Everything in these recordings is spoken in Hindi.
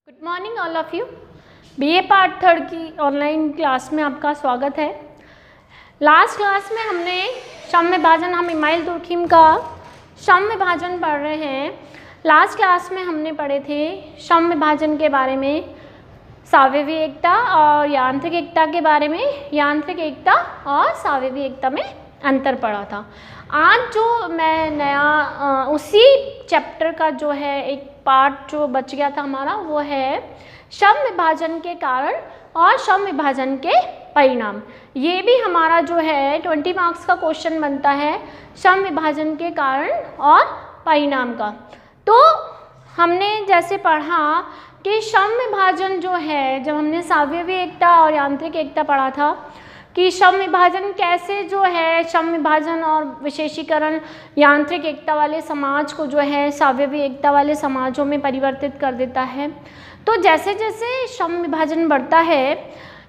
Good morning all of you. BA part third की ऑनलाइन क्लास में आपका स्वागत है। लास्ट क्लास में हमने सम विभाजन, हम इमाइल तुर्खीम का सम विभाजन पढ़ रहे हैं। लास्ट क्लास में हमने पढ़े थे सम विभाजन के बारे में, सावयवी एकता और यांत्रिक एकता के बारे में, यांत्रिक एकता और सावयवी एकता में अंतर पड़ा था। आज जो मैं नया उसी चैप्टर का जो है एक पार्ट जो बच गया था हमारा, वो है सम विभाजन के कारण और सम विभाजन के परिणाम। ये भी हमारा जो है 20 मार्क्स का क्वेश्चन बनता है, सम विभाजन के कारण और परिणाम का। तो हमने जैसे पढ़ा कि सम विभाजन जो है, जब हमने सावयवी एकता और यांत्रिक एकता पढ़ा था कि सम विभाजन कैसे जो है, सम विभाजन और विशेषीकरण यांत्रिक एकता वाले समाज को जो है सावयवी एकता वाले समाजों में परिवर्तित कर देता है। तो जैसे जैसे सम विभाजन बढ़ता है,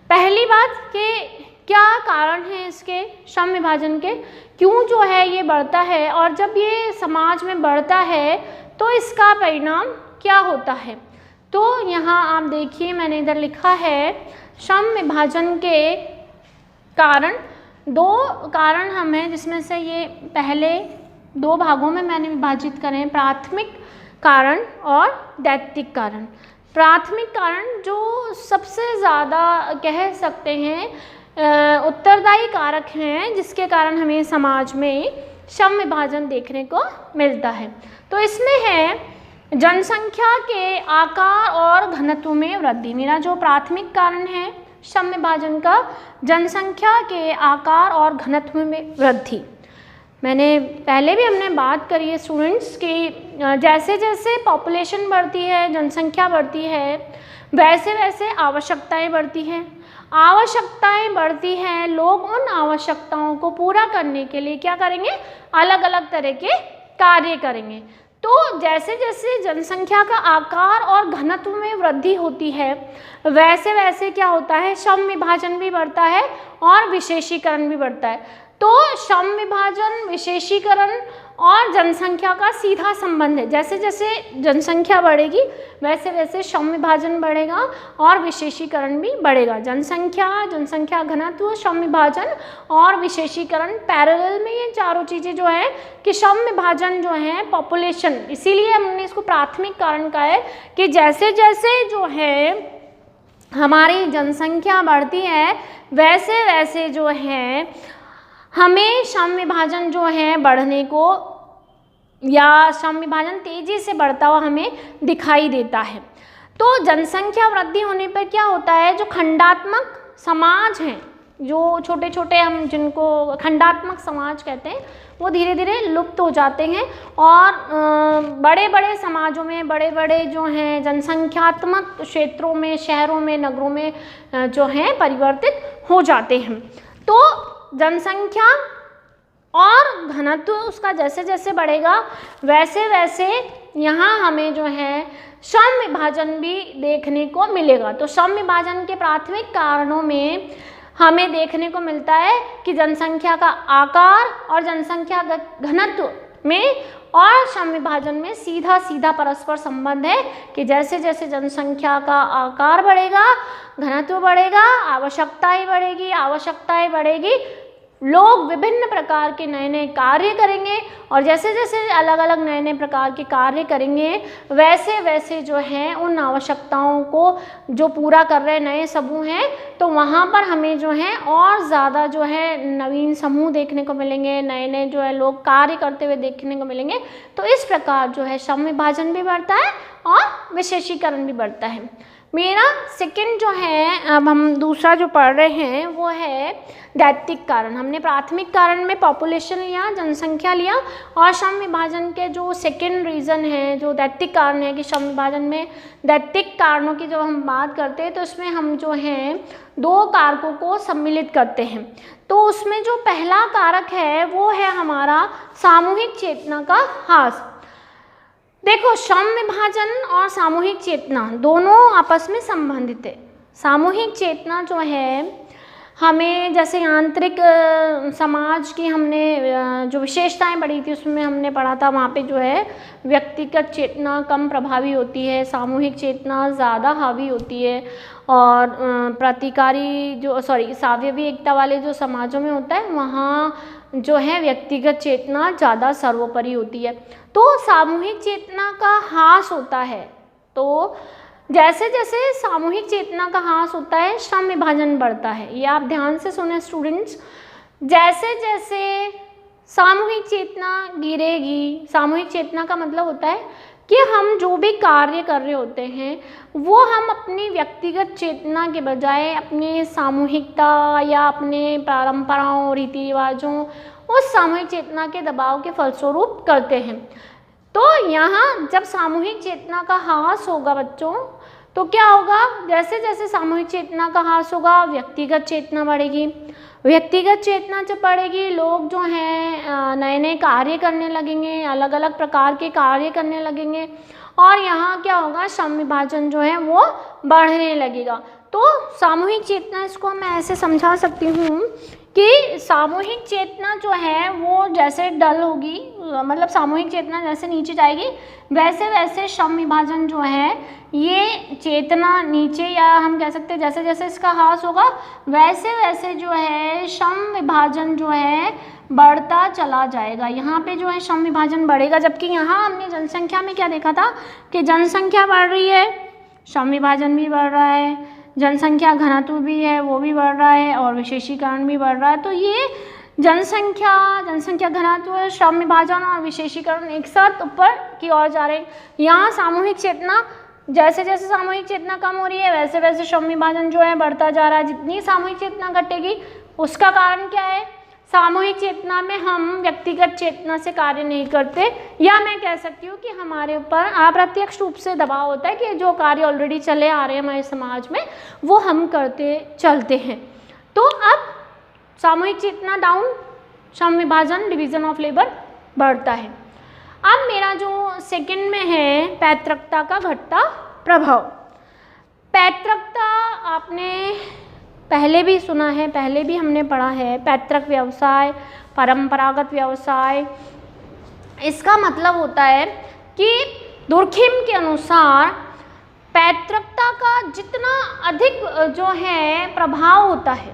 पहली बात कि क्या कारण है इसके सम विभाजन के, क्यों जो है ये बढ़ता है, और जब ये समाज में बढ़ता है तो इसका परिणाम क्या होता है। तो यहाँ आप देखिए, मैंने इधर लिखा है सम विभाजन के कारण। दो कारण हमें, जिसमें से ये पहले दो भागों में मैंने विभाजित करें, प्राथमिक कारण और दैत्तिक कारण। प्राथमिक कारण जो सबसे ज़्यादा कह सकते हैं उत्तरदायी कारक हैं, जिसके कारण हमें समाज में सम विभाजन देखने को मिलता है। तो इसमें है जनसंख्या के आकार और घनत्व में वृद्धि। मेरा जो प्राथमिक कारण है सम विभाजन का, जनसंख्या के आकार और घनत्व में वृद्धि। मैंने पहले भी हमने बात करी है स्टूडेंट्स कि जैसे जैसे पॉपुलेशन बढ़ती है, जनसंख्या बढ़ती है, वैसे वैसे आवश्यकताएं बढ़ती हैं। आवश्यकताएं बढ़ती हैं, लोग उन आवश्यकताओं को पूरा करने के लिए क्या करेंगे, अलग अलग तरह के कार्य करेंगे। तो जैसे जैसे जनसंख्या का आकार और घनत्व में वृद्धि होती है, वैसे वैसे क्या होता है, सम विभाजन भी बढ़ता है और विशेषीकरण भी बढ़ता है। तो सम विभाजन, विशेषीकरण और जनसंख्या का सीधा संबंध है। जैसे जैसे जनसंख्या बढ़ेगी वैसे वैसे सम विभाजन बढ़ेगा और विशेषीकरण भी बढ़ेगा। जनसंख्या घनत्व, सम विभाजन और विशेषीकरण पैरेलल में, ये चारों चीज़ें जो है कि सम विभाजन जो है पॉपुलेशन, इसीलिए हमने इसको प्राथमिक कारण कहा है कि जैसे जैसे जो है हमारी जनसंख्या बढ़ती है, वैसे वैसे जो है हमें सम विभाजन जो है बढ़ने को, या सम विभाजन तेज़ी से बढ़ता हुआ हमें दिखाई देता है। तो जनसंख्या वृद्धि होने पर क्या होता है, जो खंडात्मक समाज हैं, जो छोटे छोटे हम जिनको खंडात्मक समाज कहते हैं, वो धीरे धीरे लुप्त हो जाते हैं और बड़े बड़े समाजों में, बड़े बड़े जो हैं जनसंख्यात्मक क्षेत्रों में, शहरों में, नगरों में जो हैं परिवर्तित हो जाते हैं। तो जनसंख्या और घनत्व उसका जैसे जैसे बढ़ेगा, वैसे वैसे यहाँ हमें जो है सम विभाजन भी देखने को मिलेगा। तो सम विभाजन के प्राथमिक कारणों में हमें देखने को मिलता है कि जनसंख्या का आकार और जनसंख्या घनत्व में और सम विभाजन में सीधा सीधा परस्पर संबंध है कि जैसे जैसे जनसंख्या का आकार बढ़ेगा, घनत्व बढ़ेगा, आवश्यकताएं बढ़ेगी, लोग विभिन्न प्रकार के नए नए कार्य करेंगे, और जैसे जैसे अलग अलग नए नए प्रकार के कार्य करेंगे, वैसे वैसे जो है उन आवश्यकताओं को जो पूरा कर रहे नए समूह हैं, तो वहाँ पर हमें जो है और ज़्यादा जो है नवीन समूह देखने को मिलेंगे, नए नए जो है लोग कार्य करते हुए देखने को मिलेंगे। तो इस प्रकार जो है सम विभाजन भी बढ़ता है और विशेषीकरण भी बढ़ता है। मेरा सेकंड जो है, अब हम दूसरा जो पढ़ रहे हैं वो है दैत्तिक कारण। हमने प्राथमिक कारण में पॉपुलेशन लिया, जनसंख्या लिया, और सम विभाजन के जो सेकंड रीज़न है, जो दैत्तिक कारण है, कि सम विभाजन में दैत्तिक कारणों की जब हम बात करते हैं तो इसमें हम जो हैं दो कारकों को सम्मिलित करते हैं। तो उसमें जो पहला कारक है वो है हमारा सामूहिक चेतना का ह्रास। देखो, सम विभाजन और सामूहिक चेतना दोनों आपस में संबंधित है। सामूहिक चेतना जो है हमें जैसे आंतरिक समाज की हमने जो विशेषताएं पढ़ी थी उसमें हमने पढ़ा था, वहाँ पे जो है व्यक्तिगत चेतना कम प्रभावी होती है, सामूहिक चेतना ज़्यादा हावी होती है, और प्रतिकारी जो सावयवी एकता वाले जो समाजों में होता है वहाँ जो है व्यक्तिगत चेतना ज़्यादा सर्वोपरि होती है। तो सामूहिक चेतना का ह्रास होता है, तो जैसे जैसे सामूहिक चेतना का ह्रास होता है श्रम विभाजन बढ़ता है। ये आप ध्यान से सुने स्टूडेंट्स, जैसे जैसे सामूहिक चेतना गिरेगी, सामूहिक चेतना का मतलब होता है कि हम जो भी कार्य कर रहे होते हैं वो हम अपनी व्यक्तिगत चेतना के बजाय अपने सामूहिकता या अपने परंपराओं रीति रिवाजों उस सामूहिक चेतना के दबाव के फलस्वरूप करते हैं। तो यहाँ जब सामूहिक चेतना का ह्रास होगा बच्चों, तो क्या होगा, जैसे जैसे सामूहिक चेतना का ह्रास होगा व्यक्तिगत चेतना बढ़ेगी। व्यक्तिगत चेतना जब बढ़ेगी, लोग जो हैं नए नए कार्य करने लगेंगे, अलग अलग प्रकार के कार्य करने लगेंगे, और यहाँ क्या होगा, श्रम विभाजन जो है वो बढ़ने लगेगा। तो सामूहिक चेतना, इसको मैं ऐसे समझा सकती हूँ कि सामूहिक चेतना जो है वो जैसे डल होगी, मतलब सामूहिक चेतना जैसे नीचे जाएगी वैसे वैसे श्रम विभाजन जो है ये चेतना नीचे, या हम कह सकते हैं जैसे जैसे इसका ह्रास होगा वैसे वैसे जो है श्रम विभाजन जो है बढ़ता चला जाएगा। यहाँ पे जो है श्रम विभाजन बढ़ेगा, जबकि यहाँ हमने जनसंख्या में क्या देखा था कि जनसंख्या बढ़ रही है, श्रम विभाजन भी बढ़ रहा है, जनसंख्या घनत्व भी है वो भी बढ़ रहा है, और विशेषीकरण भी बढ़ रहा है। तो ये जनसंख्या घनत्व, श्रम विभाजन और विशेषीकरण एक साथ ऊपर की ओर जा रहे हैं। यहाँ सामूहिक चेतना, जैसे जैसे सामूहिक चेतना कम हो रही है वैसे वैसे श्रम विभाजन जो है बढ़ता जा रहा है। जितनी सामूहिक चेतना घटेगी उसका कारण क्या है, सामूहिक चेतना में हम व्यक्तिगत चेतना से कार्य नहीं करते, या मैं कह सकती हूँ कि हमारे ऊपर अप्रत्यक्ष रूप से दबाव होता है कि जो कार्य ऑलरेडी चले आ रहे हैं हमारे समाज में वो हम करते चलते हैं। तो अब सामूहिक चेतना डाउन, श्रम विभाजन डिवीजन ऑफ लेबर बढ़ता है। अब मेरा जो सेकंड में है पैतृकता का घटता प्रभाव। पैतृकता आपने पहले भी सुना है, पहले भी हमने पढ़ा है, पैतृक व्यवसाय, परंपरागत व्यवसाय। इसका मतलब होता है कि दुर्खिम के अनुसार पैतृकता का जितना अधिक जो है प्रभाव होता है,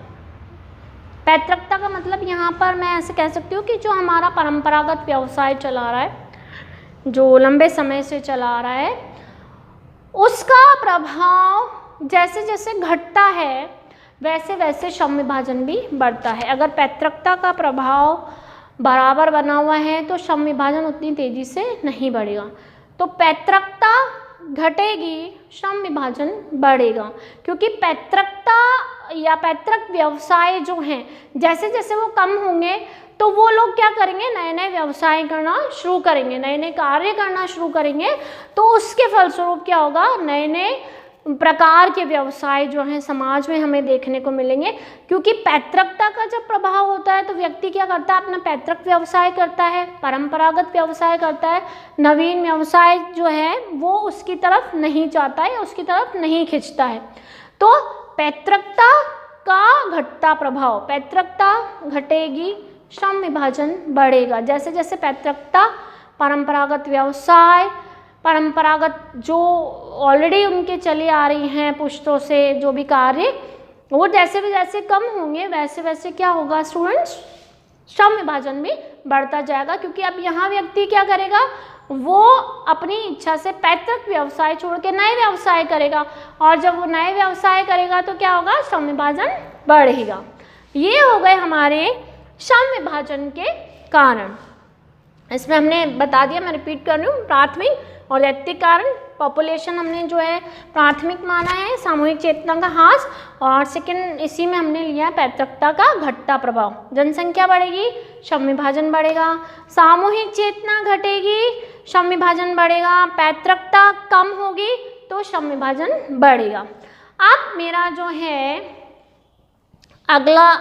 पैतृकता का मतलब यहाँ पर मैं ऐसे कह सकती हूँ कि जो हमारा परंपरागत व्यवसाय चला रहा है, जो लंबे समय से चला रहा है, उसका प्रभाव जैसे जैसे घटता है वैसे वैसे श्रम विभाजन भी बढ़ता है। अगर पैतृकता का प्रभाव बराबर बना हुआ है तो श्रम विभाजन उतनी तेज़ी से नहीं बढ़ेगा। तो पैतृकता घटेगी, श्रम विभाजन बढ़ेगा, क्योंकि पैतृकता या पैतृक व्यवसाय जो हैं जैसे जैसे वो कम होंगे तो वो लोग क्या करेंगे, नए नए व्यवसाय करना शुरू करेंगे, नए नए कार्य करना शुरू करेंगे। तो उसके फलस्वरूप क्या होगा, नए नए प्रकार के व्यवसाय जो हैं समाज में हमें देखने को मिलेंगे। क्योंकि पैतृकता का जब प्रभाव होता है तो व्यक्ति क्या करता है, अपना पैतृक व्यवसाय करता है, परंपरागत व्यवसाय करता है, नवीन व्यवसाय जो है वो उसकी तरफ नहीं जाता है, उसकी तरफ नहीं खिंचता है। तो पैतृकता का घटता प्रभाव, पैतृकता घटेगी, श्रम विभाजन बढ़ेगा। जैसे जैसे पैतृकता, परंपरागत व्यवसाय, परंपरागत जो ऑलरेडी उनके चले आ रही हैं पुश्तों से जो भी कार्य, वो जैसे भी जैसे कम होंगे वैसे वैसे क्या होगा स्टूडेंट्स, श्रम विभाजन भी बढ़ता जाएगा। क्योंकि अब यहाँ व्यक्ति क्या करेगा, वो अपनी इच्छा से पैतृक व्यवसाय छोड़ के नए व्यवसाय करेगा, और जब वो नए व्यवसाय करेगा तो क्या होगा, श्रम विभाजन बढ़ेगा। ये हो गए हमारे श्रम विभाजन के कारण। इसमें हमने बता दिया, मैं रिपीट कर रही हूँ, प्राथमिक और नैतिक कारण, पॉपुलेशन हमने जो है प्राथमिक माना है, सामूहिक चेतना का ह्रास, और सेकंड इसी में हमने लिया है पैतृकता का घटता प्रभाव। जनसंख्या बढ़ेगी, श्रम विभाजन बढ़ेगा, सामूहिक चेतना घटेगी, श्रम विभाजन बढ़ेगा, पैतृकता कम होगी तो श्रम विभाजन बढ़ेगा। अब मेरा जो है अगला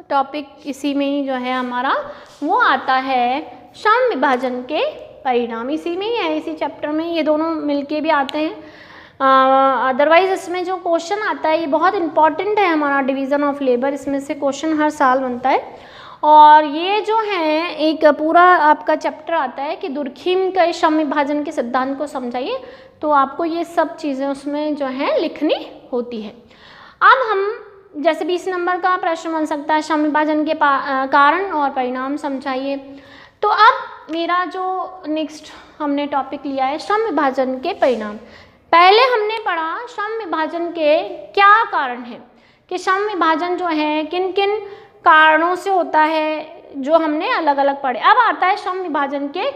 टॉपिक इसी में ही जो है हमारा वो आता है श्रम विभाजन के परिणाम। इसी में ही है, इसी चैप्टर में ये दोनों मिलके भी आते हैं। अदरवाइज इसमें जो क्वेश्चन आता है ये बहुत इंपॉर्टेंट है, हमारा डिवीज़न ऑफ लेबर, इसमें से क्वेश्चन हर साल बनता है। और ये जो है एक पूरा आपका चैप्टर आता है कि दुर्खिम के श्रम विभाजन के सिद्धांत को समझाइए, तो आपको ये सब चीज़ें उसमें जो है लिखनी होती है। अब हम जैसे 20 नंबर का प्रश्न बन सकता है श्रम विभाजन के कारण और परिणाम समझाइए। तो अब मेरा जो नेक्स्ट हमने टॉपिक लिया है श्रम विभाजन के परिणाम। पहले हमने पढ़ा श्रम विभाजन के क्या कारण हैं, कि श्रम विभाजन जो है किन किन कारणों से होता है, जो हमने अलग अलग पढ़े। अब आता है श्रम विभाजन के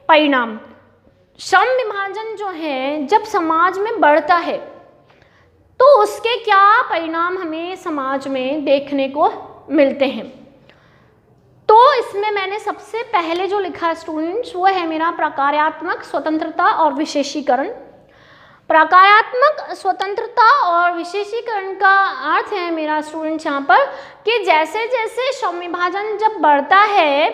परिणाम। श्रम विभाजन जो है जब समाज में बढ़ता है तो उसके क्या परिणाम हमें समाज में देखने को मिलते हैं। तो इसमें मैंने सबसे पहले जो लिखा स्टूडेंट्स वो है मेरा प्रकार्यात्मक स्वतंत्रता और विशेषीकरण। प्रकार्यात्मक स्वतंत्रता और विशेषीकरण का अर्थ है मेरा स्टूडेंट्स यहाँ पर कि जैसे जैसे श्रम विभाजन जब बढ़ता है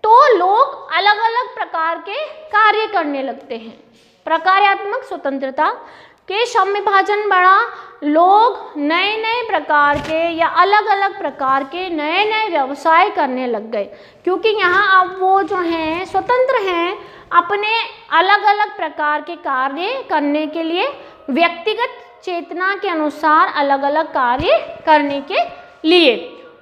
तो लोग अलग अलग प्रकार के कार्य करने लगते हैं। प्रकार्यात्मक स्वतंत्रता के श्रम विभाजन बढ़ा, लोग नए नए प्रकार के या अलग अलग प्रकार के नए नए व्यवसाय करने लग गए, क्योंकि यहाँ अब वो जो हैं स्वतंत्र हैं अपने अलग अलग प्रकार के कार्य करने के लिए, व्यक्तिगत चेतना के अनुसार अलग अलग कार्य करने के लिए।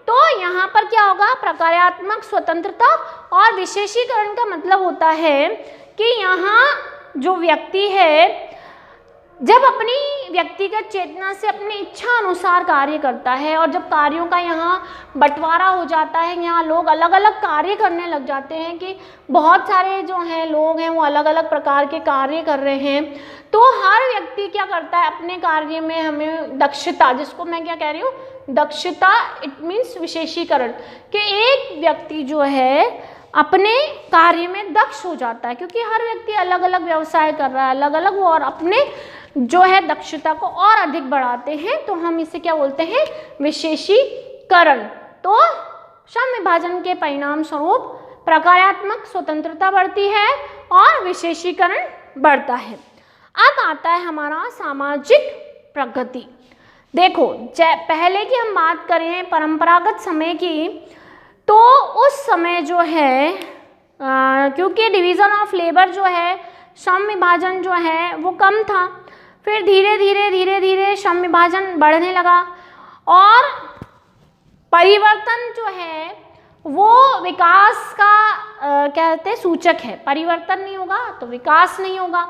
तो यहाँ पर क्या होगा, प्रकार्यात्मक स्वतंत्रता और विशेषीकरण का मतलब होता है कि यहाँ जो व्यक्ति है जब अपनी व्यक्तिगत चेतना से अपनी इच्छा अनुसार कार्य करता है, और जब कार्यों का यहाँ बंटवारा हो जाता है, यहाँ लोग अलग अलग कार्य करने लग जाते हैं कि बहुत सारे जो हैं लोग हैं वो अलग अलग प्रकार के कार्य कर रहे हैं, तो हर व्यक्ति क्या करता है अपने कार्य में हमें दक्षता, जिसको मैं क्या कह रही हूँ दक्षता, इट मीन्स विशेषीकरण, कि एक व्यक्ति जो है अपने कार्य में दक्ष हो जाता है, क्योंकि हर व्यक्ति अलग अलग व्यवसाय कर रहा है अलग अलग वो, और अपने जो है दक्षता को और अधिक बढ़ाते हैं, तो हम इसे क्या बोलते हैं विशेषीकरण। तो श्रम विभाजन के परिणाम स्वरूप प्रकार्यात्मक स्वतंत्रता बढ़ती है और विशेषीकरण बढ़ता है। अब आता है हमारा सामाजिक प्रगति। देखो पहले की हम बात करें परंपरागत समय की, तो उस समय जो है क्योंकि डिवीज़न ऑफ लेबर जो है श्रम विभाजन जो है वो कम था, फिर धीरे धीरे श्रम विभाजन बढ़ने लगा, और परिवर्तन जो है वो विकास का कहते हैं सूचक है। परिवर्तन नहीं होगा तो विकास नहीं होगा,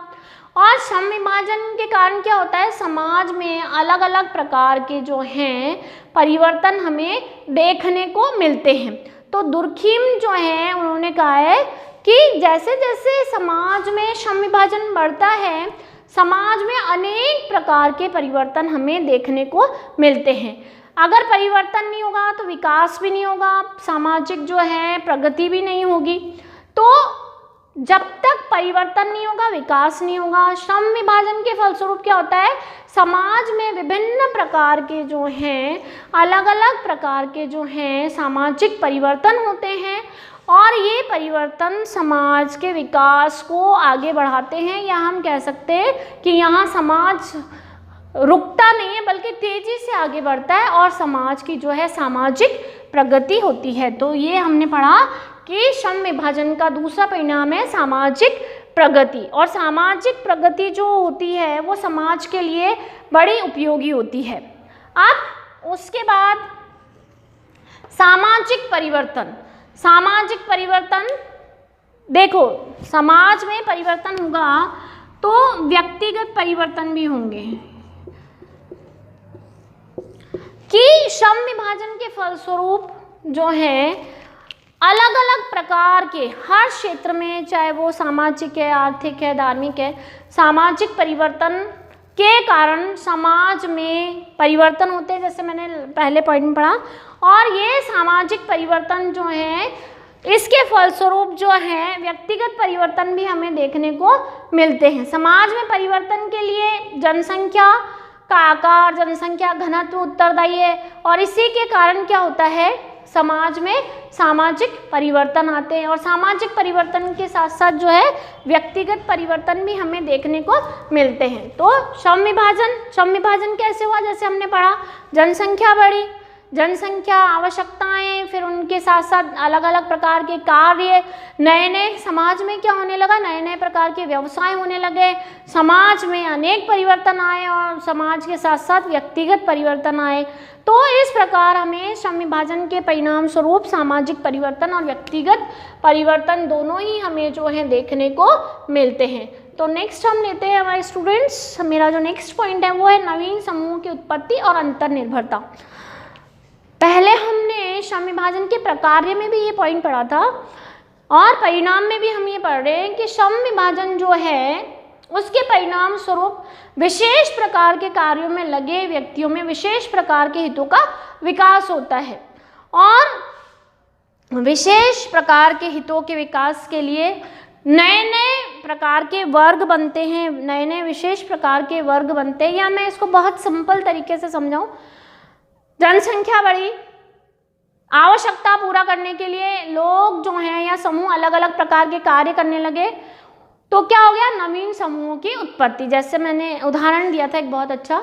और श्रम विभाजन के कारण क्या होता है समाज में अलग अलग प्रकार के जो हैं परिवर्तन हमें देखने को मिलते हैं। तो दुर्खिम जो है उन्होंने कहा है कि जैसे जैसे समाज में श्रम विभाजन बढ़ता है समाज में अनेक प्रकार के परिवर्तन हमें देखने को मिलते हैं। अगर परिवर्तन नहीं होगा तो विकास भी नहीं होगा, सामाजिक जो है प्रगति भी नहीं होगी। तो जब तक परिवर्तन नहीं होगा विकास नहीं होगा। श्रम विभाजन के फलस्वरूप क्या होता है समाज में विभिन्न प्रकार के जो हैं अलग अलग प्रकार के जो हैं सामाजिक परिवर्तन होते हैं, और ये परिवर्तन समाज के विकास को आगे बढ़ाते हैं, या हम कह सकते हैं कि यहाँ समाज रुकता नहीं है बल्कि तेजी से आगे बढ़ता है और समाज की जो है सामाजिक प्रगति होती है। तो ये हमने पढ़ा कि श्रम विभाजन का दूसरा परिणाम है सामाजिक प्रगति, और सामाजिक प्रगति जो होती है वो समाज के लिए बड़ी उपयोगी होती है। अब उसके बाद सामाजिक परिवर्तन। सामाजिक परिवर्तन देखो समाज में परिवर्तन होगा तो व्यक्तिगत परिवर्तन भी होंगे, कि श्रम विभाजन के फलस्वरूप जो है अलग अलग प्रकार के हर क्षेत्र में, चाहे वो सामाजिक है आर्थिक है धार्मिक है, सामाजिक परिवर्तन के कारण समाज में परिवर्तन होते हैं, जैसे मैंने पहले पॉइंट में पढ़ा। और ये सामाजिक परिवर्तन जो है इसके फलस्वरूप जो है व्यक्तिगत परिवर्तन भी हमें देखने को मिलते हैं। समाज में परिवर्तन के लिए जनसंख्या का आकार, जनसंख्या घनत्व उत्तरदायी है, और इसी के कारण क्या होता है समाज में सामाजिक परिवर्तन आते हैं, और सामाजिक परिवर्तन के साथ साथ जो है व्यक्तिगत परिवर्तन भी हमें देखने को मिलते हैं। तो श्रम विभाजन कैसे हुआ, जैसे हमने पढ़ा, जनसंख्या बढ़ी, जनसंख्या, आवश्यकताएं, फिर उनके साथ साथ अलग अलग प्रकार के कार्य, नए नए समाज में क्या होने लगा, नए नए प्रकार के व्यवसाय होने लगे, समाज में अनेक परिवर्तन आए और समाज के साथ साथ व्यक्तिगत परिवर्तन आए। तो इस प्रकार हमें श्रम विभाजन के परिणाम स्वरूप सामाजिक परिवर्तन और व्यक्तिगत परिवर्तन दोनों ही हमें जो है देखने को मिलते हैं। तो नेक्स्ट हम लेते हैं हमारे स्टूडेंट्स, मेरा जो नेक्स्ट पॉइंट है वो है नवीन समूह की उत्पत्ति और अंतर्निर्भरता। पहले हमने श्रम विभाजन के प्रकार्य में भी ये पॉइंट पढ़ा था और परिणाम में भी हम ये पढ़ रहे हैं कि श्रम विभाजन जो है उसके परिणाम स्वरूप विशेष प्रकार के कार्यों में लगे व्यक्तियों में विशेष प्रकार के हितों का विकास होता है, और विशेष प्रकार के हितों के विकास के लिए नए नए प्रकार के वर्ग बनते हैं, नए नए विशेष प्रकार के वर्ग बनते हैं। या मैं इसको बहुत सिंपल तरीके से समझाऊं, जनसंख्या बढ़ी, आवश्यकता पूरा करने के लिए लोग जो हैं या समूह अलग अलग प्रकार के कार्य करने लगे, तो क्या हो गया, नवीन समूहों की उत्पत्ति। जैसे मैंने उदाहरण दिया था एक बहुत अच्छा,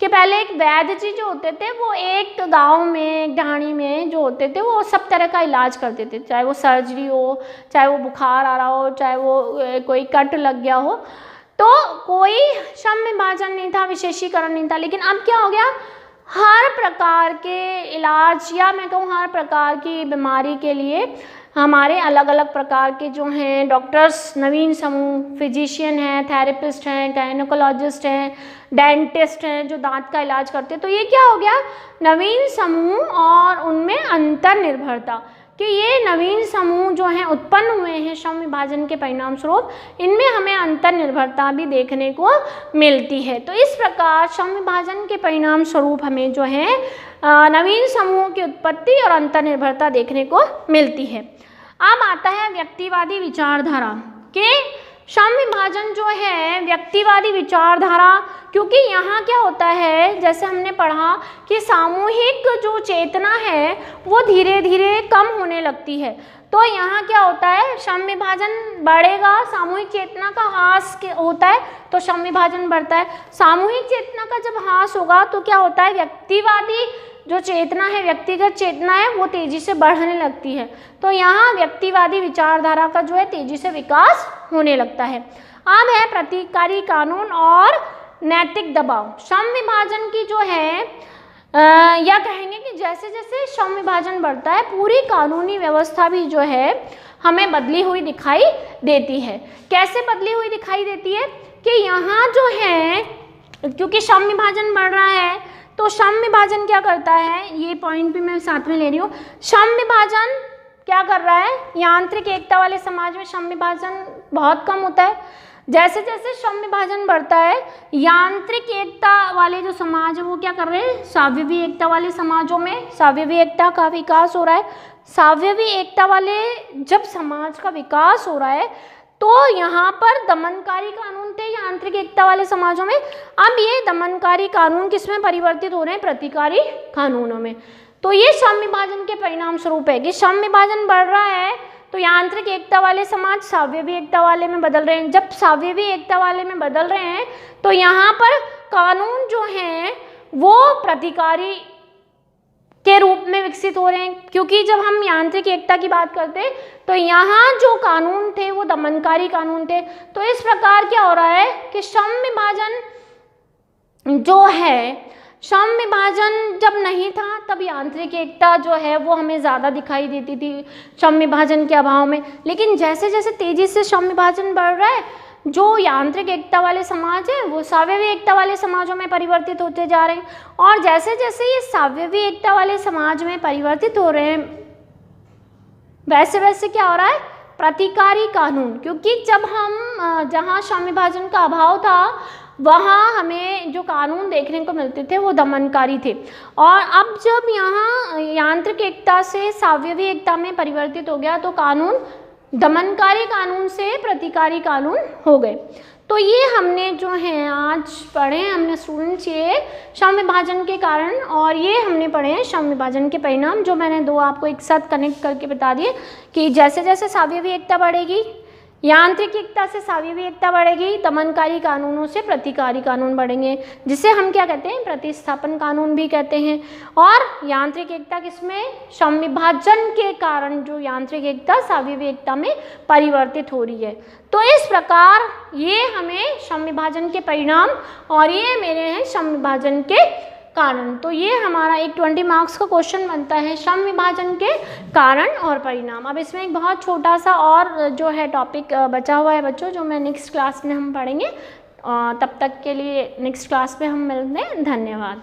कि पहले एक वैद्य जी जो होते थे वो एक गांव में, एक ढाणी में जो होते थे वो सब तरह का इलाज करते थे, चाहे वो सर्जरी हो, चाहे वो बुखार आ रहा हो, चाहे वो कोई कट लग गया हो। तो कोई श्रम विभाजन नहीं था, विशेषीकरण नहीं था। लेकिन अब क्या हो गया, हर प्रकार के इलाज या मैं कहूँ हर प्रकार की बीमारी के लिए हमारे अलग अलग प्रकार के जो हैं डॉक्टर्स, नवीन समूह, फिजिशियन हैं, थेरेपिस्ट हैं, गायनेकोलॉजिस्ट हैं, डेंटिस्ट हैं जो दांत का इलाज करते हैं। तो ये क्या हो गया, नवीन समूह और उनमें अंतर्निर्भरता, कि ये नवीन समूह जो हैं उत्पन्न हुए हैं श्रम विभाजन के परिणाम स्वरूप, इनमें हमें अंतर्निर्भरता भी देखने को मिलती है। तो इस प्रकार श्रम विभाजन के परिणाम स्वरूप हमें जो है नवीन समूहों की उत्पत्ति और अंतर्निर्भरता देखने को मिलती है। अब आता है व्यक्तिवादी विचारधारा, कि श्रम विभाजन जो है व्यक्तिवादी विचारधारा, क्योंकि यहाँ क्या होता है, जैसे हमने पढ़ा कि सामूहिक जो चेतना है वो धीरे धीरे कम होने लगती है। तो यहाँ क्या होता है, श्रम विभाजन बढ़ेगा, सामूहिक चेतना का ह्रास होता है तो श्रम विभाजन बढ़ता है। सामूहिक चेतना का जब ह्रास होगा तो क्या होता है, व्यक्तिवादी जो चेतना है, व्यक्तिगत चेतना है, वो तेजी से बढ़ने लगती है। तो यहाँ व्यक्तिवादी विचारधारा का जो है तेजी से विकास होने लगता है। अब है प्रतिकारी कानून और नैतिक दबाव। श्रम विभाजन की जो है या कहेंगे कि जैसे जैसे श्रम विभाजन बढ़ता है पूरी कानूनी व्यवस्था भी जो है हमें बदली हुई दिखाई देती है। कैसे बदली हुई दिखाई देती है, कि यहाँ जो है क्योंकि श्रम विभाजन बढ़ रहा है तो श्रम विभाजन क्या करता है, ये पॉइंट भी मैं साथ में ले रही हूँ। श्रम विभाजन क्या कर रहा है, यांत्रिक एकता वाले समाज में श्रम विभाजन बहुत कम होता है। जैसे जैसे श्रम विभाजन बढ़ता है यांत्रिक एकता वाले जो समाज है वो क्या कर रहे हैं, सावयवी एकता वाले समाजों में सावयवी एकता का विकास हो रहा है। सावयवी एकता वाले जब समाज का विकास हो रहा है तो यहाँ पर दमनकारी कानून थे यांत्रिक एकता वाले समाजों में, अब ये दमनकारी कानून किसमें परिवर्तित हो रहे हैं, प्रतिकारी कानूनों में। तो ये श्रम विभाजन के परिणाम स्वरूप है कि श्रम विभाजन बढ़ रहा है तो यांत्रिक एकता वाले समाज सावयवी एकता वाले में बदल रहे हैं। जब सावयवी एकता वाले में बदल रहे हैं तो यहाँ पर कानून जो हैं वो प्रतिकारी के रूप में विकसित हो रहे हैं, क्योंकि जब हम यांत्रिक एकता की बात करते हैं तो यहाँ जो कानून थे वो दमनकारी कानून थे। तो इस प्रकार क्या हो रहा है कि श्रम विभाजन जो है, श्रम विभाजन जब नहीं था तब यांत्रिक एकता जो है वो हमें ज़्यादा दिखाई देती थी श्रम विभाजन के अभाव में। लेकिन जैसे जैसे तेज़ी से श्रम विभाजन बढ़ रहा है, जो यांत्रिक एकता वाले समाज हैं वो सावयवी एकता वाले समाजों में परिवर्तित होते जा रहे हैं। और जैसे जैसे ये सावयवी एकता वाले समाज में परिवर्तित हो रहे हैं वैसे वैसे क्या हो रहा है, प्रतिकारी कानून, क्योंकि जब हम जहाँ श्रम विभाजन का अभाव था वहाँ हमें जो कानून देखने को मिलते थे वो दमनकारी थे, और अब जब यहाँ यांत्रिक एकता से सावयवी एकता में परिवर्तित हो गया तो कानून दमनकारी कानून से प्रतिकारी कानून हो गए। तो ये हमने जो है आज पढ़े हैं हमने स्टूडेंट्स ये सम विभाजन के कारण और ये हमने पढ़े हैं सम विभाजन के परिणाम, जो मैंने दो आपको एक साथ कनेक्ट करके बता दिए कि जैसे जैसे सावयवी एकता बढ़ेगी, यांत्रिक एकता से सावयवी एकता बढ़ेगी, दमनकारी कानूनों से प्रतिकारी कानून बढ़ेंगे, जिसे हम क्या कहते हैं, प्रतिस्थापन कानून भी कहते हैं। और यांत्रिक एकता किसमें, सम विभाजन के कारण जो यांत्रिक एकता सावयवी एकता में परिवर्तित हो रही है। तो इस प्रकार ये हमें सम विभाजन के परिणाम और ये मेरे हैं सम विभाजन के कारण। तो ये हमारा एक 20 मार्क्स का क्वेश्चन बनता है, सम विभाजन के कारण और परिणाम। अब इसमें एक बहुत छोटा सा और जो है टॉपिक बचा हुआ है बच्चों, जो मैं नेक्स्ट क्लास में हम पढ़ेंगे। तब तक के लिए नेक्स्ट क्लास में हम मिलते हैं। धन्यवाद।